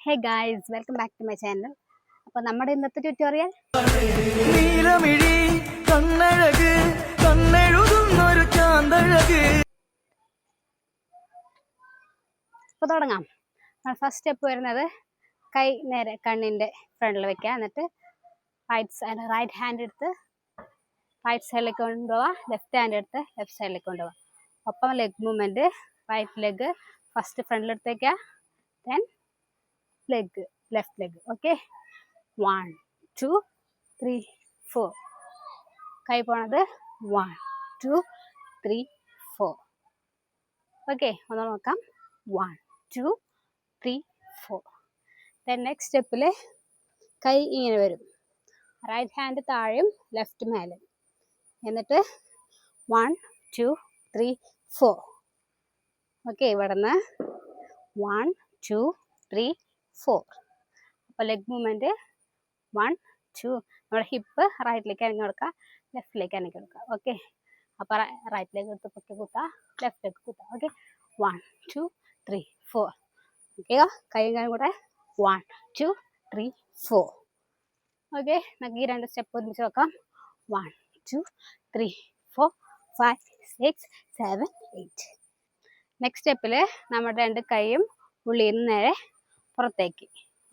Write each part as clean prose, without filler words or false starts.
Hey guys, welcome back to my channel. അപ്പോൾ നമ്മുടെ ഇന്നത്തെ ട്യൂട്ടോറിയൽ അപ്പോൾ തുടങ്ങാം. ഫസ്റ്റ് സ്റ്റെപ്പ് വരുന്നത് കൈ നേരെ കണ്ണിൻ്റെ ഫ്രണ്ടിൽ വെക്കുക. എന്നിട്ട് റൈറ്റ് ഹാൻഡ് എടുത്ത് റൈറ്റ് സൈഡിലേക്ക് കൊണ്ടുപോവുക, ലെഫ്റ്റ് ഹാൻഡ് എടുത്ത് ലെഫ്റ്റ് സൈഡിലേക്ക് കൊണ്ടുപോവുക. ഒപ്പം leg movement, right leg first ഫ്രണ്ടിലെടുത്തേക്കുക, then leg, left leg. Okay, 1 2 3 4. കൈ പോണത് 1 2 3 4. ഓക്കെ, ഒന്ന് നോക്കാം. 1 2 3 4. ദെൻ നെക്സ്റ്റ് സ്റ്റെപ്പിൽ കൈ ഇങ്ങനെ വരും. റൈറ്റ് ഹാൻഡ് താഴെയും ലെഫ്റ്റ് മേലെ. എന്നിട്ട് 1 2 3 4. ഓക്കെ, ഇവിടെ നിന്ന് 1 2 3 4. അപ്പോൾ ലെഗ് മൂവ്മെൻറ്റ് 1 2. നമ്മുടെ ഹിപ്പ് റൈറ്റിലേക്ക് അനങ്ങി കൊടുക്കുക, ലെഫ്റ്റിലേക്ക് അനങ്ങി കൊടുക്കുക. ഓക്കെ, അപ്പോൾ റൈറ്റ് ലെഗ് എടുത്ത് പൊക്കി കുത്തുക, ലെഫ്റ്റ് ലെഗ് കുത്തുക. ഓക്കെ, 1 2 3 4. ഓക്കെ, കൈയും കൂടെ 1 2 3 4. ഓക്കെ, നമുക്ക് ഈ രണ്ട് സ്റ്റെപ്പ് ഒരുമിച്ച് നോക്കാം. 1 2 3 4 5 6 7 8. നെക്സ്റ്റ് സ്റ്റെപ്പിൽ നമ്മുടെ രണ്ട് കൈയും ഉള്ളിൽ നിന്ന് നേരെ പുറത്തേക്ക്.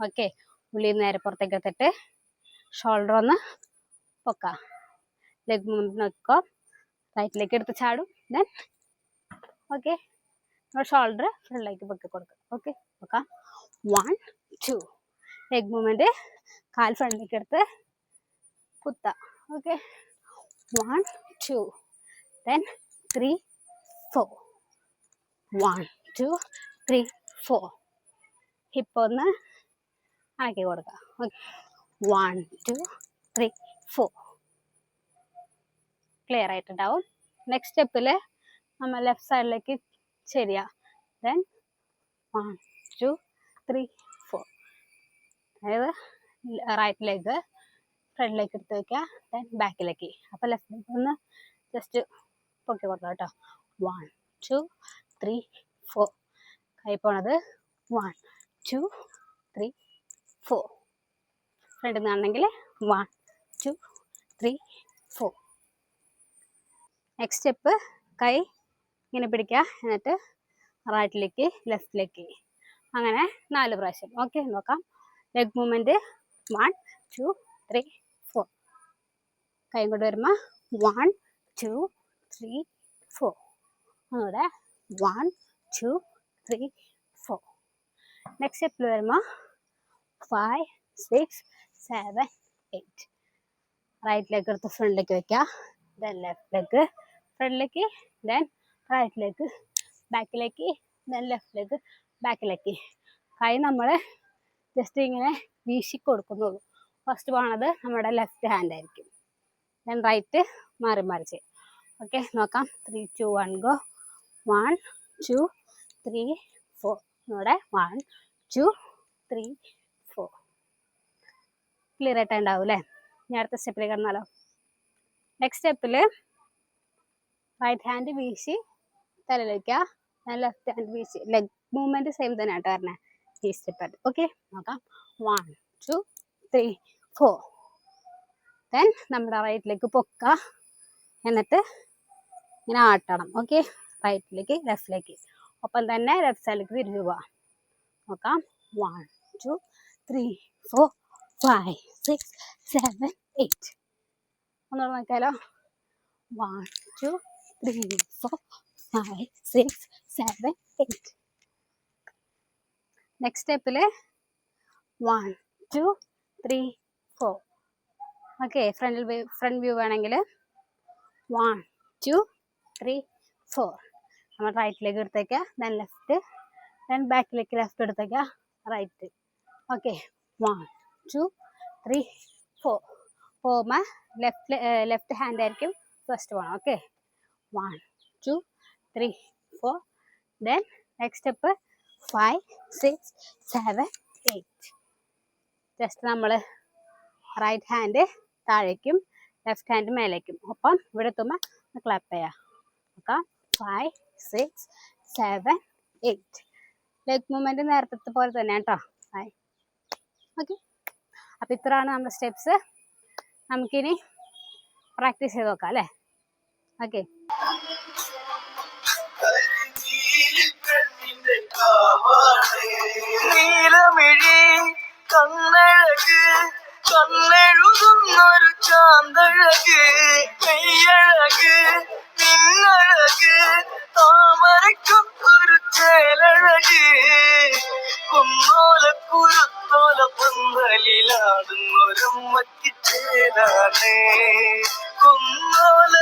ഓക്കെ, ഉള്ളിൽ നിന്ന് നേരെ പുറത്തേക്ക് എടുത്തിട്ട് ഷോൾഡർ ഒന്ന് പൊക്കാം. ലെഗ് മൂവ്മെൻറ്റ് നോക്കുക, റൈറ്റിലേക്ക് എടുത്ത് ചാടും. ദെൻ ഓക്കെ, നമ്മൾ ഷോൾഡർ ഫ്രണ്ടിലേക്ക് പൊക്കി കൊടുക്കുക. ഓക്കെ, നോക്കാം. 1 2. ലെഗ് മൂവ്മെൻറ്റ് കാൽ ഫ്രണ്ടിലേക്ക് എടുത്ത് കുത്താം. ഓക്കെ, 1 2. ദെൻ 3 4. 1 2 3 4. ഹിപ്പ് ഒന്ന് ആക്കി കൊടുക്കുക. ഓക്കെ, 1 2 3 4. ക്ലിയർ ആയിട്ടുണ്ടാവും. നെക്സ്റ്റ് സ്റ്റെപ്പിൽ നമ്മൾ ലെഫ്റ്റ് സൈഡിലേക്ക് ശരിയാ. ദെൻ 1 2 3 4. അതായത് റൈറ്റ് ലെഗ് ഫ്രണ്ടിലേക്ക് എടുത്ത് വയ്ക്കുക, ദെൻ ബാക്കിലേക്ക്. അപ്പോൾ ലെഫ്റ്റ് ലെഗ് ഒന്ന് ജസ്റ്റ് പൊക്കി കൊടുക്കുക കേട്ടോ. 1 2 3 4. കൈ പോണത് 1 2 3 4. ഫ്രണ്ടിൽ നിന്നാണെങ്കിൽ 1 2 3 4. നെക്സ്റ്റ് സ്റ്റെപ്പ് കൈ ഇങ്ങനെ പിടിക്കുക, എന്നിട്ട് റൈറ്റിലേക്ക് ലെഫ്റ്റിലേക്ക്, അങ്ങനെ 4 പ്രാവശ്യം. ഓക്കെ, നോക്കാം. Leg movement 1 2 3 4. കൈ കൊണ്ട് വരുമ്പോൾ 1 2 3 4. ഒന്നുകൂടെ 1 2 3 4. നെക്സ്റ്റ് സ്റ്റെപ്പിൽ വരുമ്പോൾ 5 6 7 8. റൈറ്റ് ലെഗ് എടുത്ത് ഫ്രണ്ടിലേക്ക് വയ്ക്കുക, ദെൻ ലെഫ്റ്റ് ലെഗ് ഫ്രണ്ടിലേക്ക്, ദെൻ റൈറ്റ് ലെഗ് ബാക്കിലേക്ക്, ദെൻ ലെഫ്റ്റ് ലെഗ് ബാക്കിലേക്ക്. കൈ നമ്മൾ ജസ്റ്റ് ഇങ്ങനെ വീശി കൊടുക്കുന്നുള്ളൂ. ഫസ്റ്റ് പോണത് നമ്മുടെ ലെഫ്റ്റ് ഹാൻഡ് ആയിരിക്കും, ദെൻ റൈറ്റ് മാറി മാറി ചെയ്യും. ഓക്കെ, നോക്കാം. 3 2 1 ഗോ. 1 2 3 4. ഇവിടെ 1 2 3 4. ക്ലിയർ ആയിട്ട് ഉണ്ടാവും അല്ലേ? ഞാൻ അടുത്ത സ്റ്റെപ്പിലേക്ക് കടന്നാലോ. നെക്സ്റ്റ് സ്റ്റെപ്പിൽ റൈറ്റ് ഹാൻഡ് വീശി തലയിൽ വയ്ക്കുക, ഞാൻ ലെഫ്റ്റ് ഹാൻഡ് വീശി. ലെഗ് മൂവ്മെൻറ്റ് സെയിം തന്നെ ആയിട്ട് പറഞ്ഞത് ഈ സ്റ്റെപ്പായിട്ട്. ഓക്കെ, നോക്കാം. 1 2 3 4. ദെൻ നമ്മുടെ റൈറ്റിലേക്ക് പൊക്കുക, എന്നിട്ട് ഇങ്ങനെ ആട്ടണം. ഓക്കെ, റൈറ്റിലേക്ക് ലെഫ്റ്റിലേക്ക്, ഒപ്പം തന്നെ ലെഫ്റ്റ് സൈഡിലേക്ക് തിരിഞ്ഞു പോവാം. നോക്കാം. 1 2 3 4 5 6 7 8. ഒന്നുകൂടെ നോക്കാലോ. 1 2 3 4 5 6 7 8. നെക്സ്റ്റ് സ്റ്റെപ്പിൽ 1 2 3 4. ഓക്കെ, ഫ്രണ്ട് വ്യൂ വേണമെങ്കിൽ 1 2 3 4. നമ്മൾ റൈറ്റിലേക്ക് എടുത്തേക്കുക, ദെൻ ലെഫ്റ്റ്, ദെൻ ബാക്കിലേക്ക് ലെഫ്റ്റ് എടുത്തേക്കുക, റൈറ്റ്. ഓക്കെ, 1 2 3 4. പോകുമ്പോൾ ലെഫ്റ്റ് ഹാൻഡ് ആയിരിക്കും ഫസ്റ്റ് പോകണം. Okay, 1 2 3 4. Then next step 5 6 7 8. Just നമ്മൾ റൈറ്റ് ഹാൻഡ് താഴേക്കും ലെഫ്റ്റ് ഹാൻഡ് മേലേക്കും, ഒപ്പം ഇവിടെ എത്തുമ്പോൾ ക്ലാപ്പ് ചെയ്യാം. നോക്കാം. 5 6 7 8. ലെഗ് മൂവ്മെൻറ്റ് നേരത്തെ പോലെ തന്നെ കേട്ടോ. 5 ഓക്കെ, അപ്പം ഇത്രയാണ് നമ്മുടെ സ്റ്റെപ്സ്. നമുക്കിനി പ്രാക്ടീസ് ചെയ്ത് നോക്കാം അല്ലേ? ഓക്കെ. നീലമിഴി കണ്ണഴക് കണ്ണെഴുതുന്നൊരു ചാന്തഴക് മെയ്യഴക് നിന്നഴക് താമരക്കൊരു ചേലഴക് കുന്നോല പന്തലിലാടുന്നൊരമ്മയ്ക്ക് ചേലാണേ കുന്നോല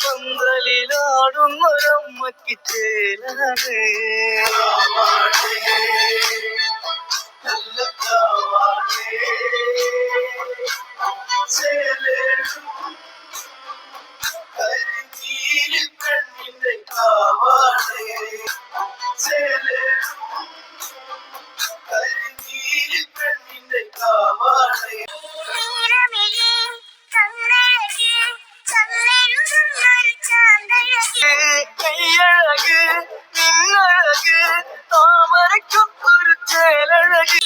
പന്തലിലാടുന്നൊരമ്മയ്ക്ക് ചേലാണേ പെണ്ണിന്റെ കാവാണേ പെണ്ണിന്റെ കാവാണേ നെയ്യഴക് നിന്നഴക് താമരക്കൊരു ചേലഴക്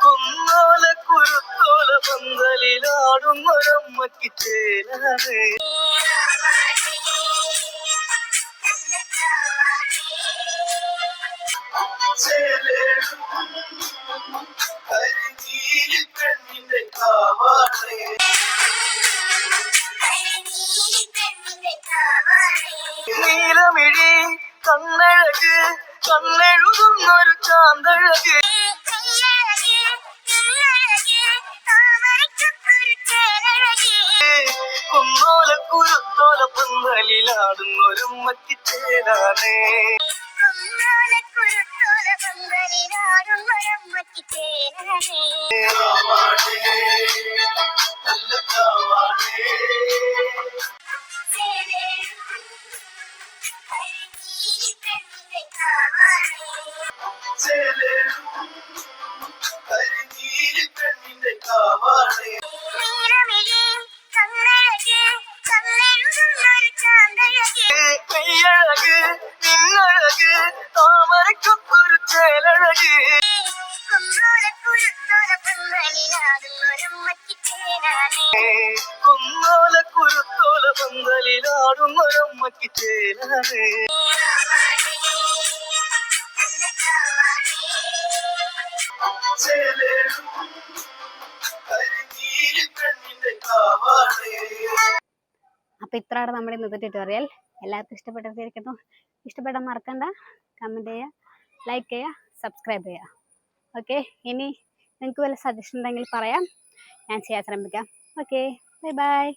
കുന്നോല കുരുത്തോല പന്തലിലാടുന്നൊരമ്മയ്ക്ക് ചേലാണേ പെണ്ണിന്റെ കാവാണേ നീലമിഴി കണ്ണഴക് കണ്ണെഴുതുന്നൊരു ചാന്തഴക് കുന്നോല കുരുത്തോല പന്തലിലാടുന്നൊരമ്മയ്ക്ക് ചേലാണേ പെണ്ണിന്റെ കാവാണേ മെയ്യഴക് നിന്നഴക് താമരക്കൊരു ചേലഴക് കുന്നോല കുരുത്തോല പന്തലിലാടുന്നൊരമ്മയ്ക്ക് ചേലാണേ പെണ്ണിന്റെ കാവാണേ. അപ്പം ഇത്രയാണ് നമ്മുടെ ഇന്നത്തെ ട്യൂട്ടോറിയൽ. എല്ലാവർക്കും ഇഷ്ടപ്പെട്ടിരിക്കുന്നു. ഇഷ്ടപ്പെടാൻ മറക്കണ്ട, കമൻറ്റ് ചെയ്യുക, ലൈക്ക് ചെയ്യുക, സബ്സ്ക്രൈബ് ചെയ്യുക. ഓക്കെ, ഇനി നിങ്ങൾക്ക് വല്ല സജഷൻ ഉണ്ടെങ്കിൽ പറയാം, ഞാൻ ചെയ്യാൻ ശ്രമിക്കാം. Okay, bye bye.